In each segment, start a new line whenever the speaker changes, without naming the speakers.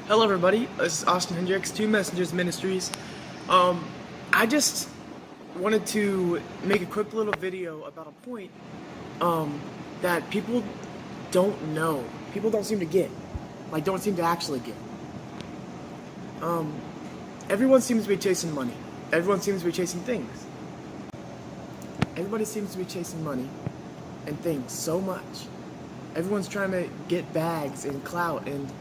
Hello everybody, this is Austin Hendricks, Two Messengers Ministries. I just wanted to make a quick little video about a point that people don't know. People don't seem to get. Don't seem to actually get. Everyone seems to be chasing money. Everyone seems to be chasing things. Everybody seems to be chasing money and things so much. Everyone's trying to get bags and clout and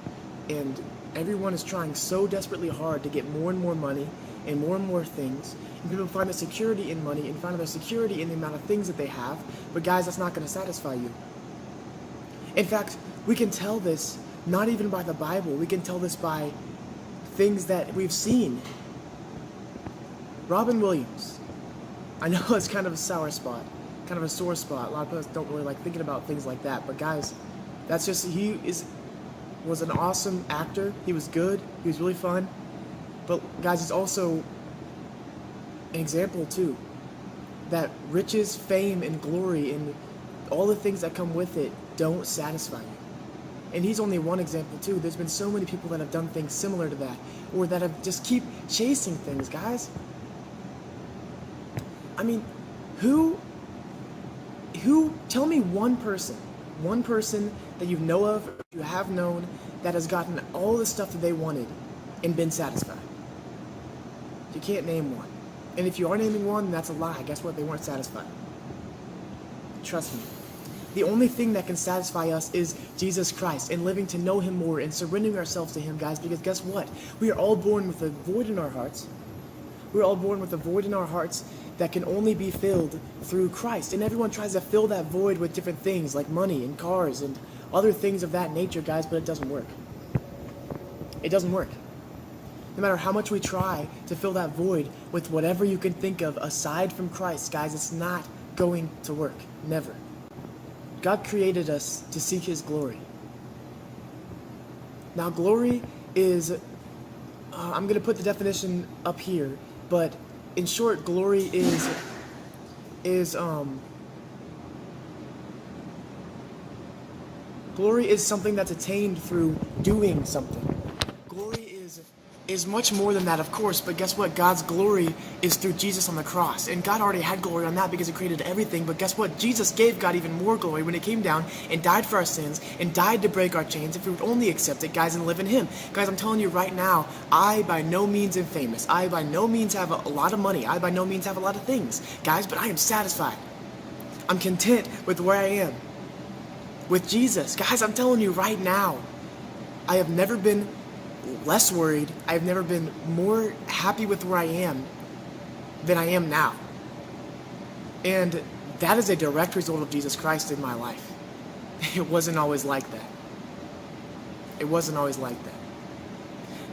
everyone is trying so desperately hard to get more and more money and more things. And people find their security in money and find their security in the amount of things that they have. But guys, that's not going to satisfy you. In fact, we can tell this not even by the Bible. We can tell this by things that we've seen. Robin Williams. I know it's kind of a sour spot, kind of a sore spot. A lot of people don't really like thinking about things like that. But guys, that's just, was an awesome actor. He was good. He was really fun. But guys, he's also an example too that riches, fame, and glory and all the things that come with it don't satisfy you. And he's only one example too. There's been so many people that have done things similar to that, or that have just keep chasing things, guys. I mean, who tell me one person that you know of, you have known, that has gotten all the stuff that they wanted and been satisfied. You can't name one. And if you are naming one, that's a lie. Guess what? They weren't satisfied. Trust me. The only thing that can satisfy us is Jesus Christ and living to know Him more and surrendering ourselves to Him, guys, because guess what? We are all born with a void in our hearts. We're all born with a void in our hearts that can only be filled through Christ. And everyone tries to fill that void with different things like money and cars and other things of that nature, guys, but it doesn't work. It doesn't work. No matter how much we try to fill that void with whatever you can think of aside from Christ, guys, it's not going to work. Never. God created us to seek His glory. Now, glory is, I'm going to put the definition up here, but in short, glory is something that's attained through doing something. Glory is much more than that, of course, but guess what? God's glory is through Jesus on the cross. And God already had glory on that because He created everything, but guess what? Jesus gave God even more glory when He came down and died for our sins and died to break our chains if we would only accept it, guys, and live in Him. Guys, I'm telling you right now, I by no means am famous. I by no means have a lot of money. I by no means have a lot of things, guys, but I am satisfied. I'm content with where I am. With Jesus. Guys, I'm telling you right now, I have never been less worried. I've never been more happy with where I am than I am now. And that is a direct result of Jesus Christ in my life. It wasn't always like that. It wasn't always like that.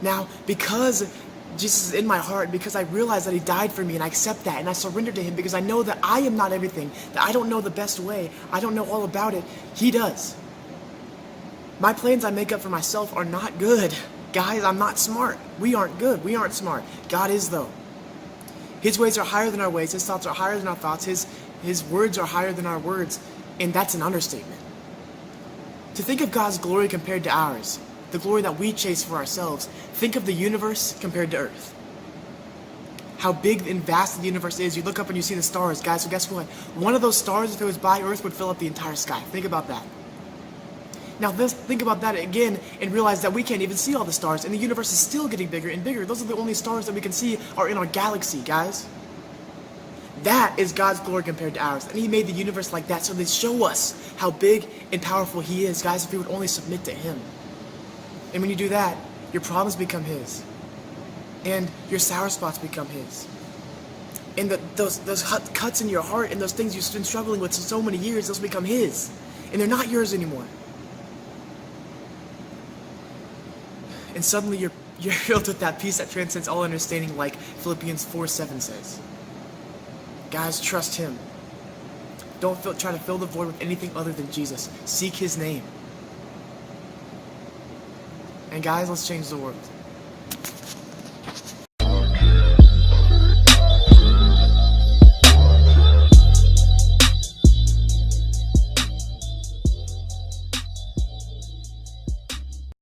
Now, because Jesus is in my heart, because I realize that He died for me and I accept that and I surrender to Him because I know that I am not everything, that I don't know the best way, I don't know all about it, He does. My plans I make up for myself are not good. Guys, I'm not smart. We aren't good. We aren't smart. God is, though. His ways are higher than our ways. His thoughts are higher than our thoughts. His words are higher than our words. And that's an understatement. To think of God's glory compared to ours, the glory that we chase for ourselves, think of the universe compared to Earth. How big and vast the universe is. You look up and you see the stars, guys. So guess what? One of those stars, if it was by Earth, would fill up the entire sky. Think about that. Now let's think about that again and realize that we can't even see all the stars and the universe is still getting bigger and bigger. Those are the only stars that we can see are in our galaxy, guys. That is God's glory compared to ours. And He made the universe like that so they show us how big and powerful He is, guys, if we would only submit to Him. And when you do that, your problems become His. And your sour spots become His. And those cuts in your heart and those things you've been struggling with for so many years, those become His. And they're not yours anymore. And suddenly you're filled with that peace that transcends all understanding, like Philippians 4:7 says. Guys, trust Him. Don't try to fill the void with anything other than Jesus. Seek His name. And guys, let's change the world.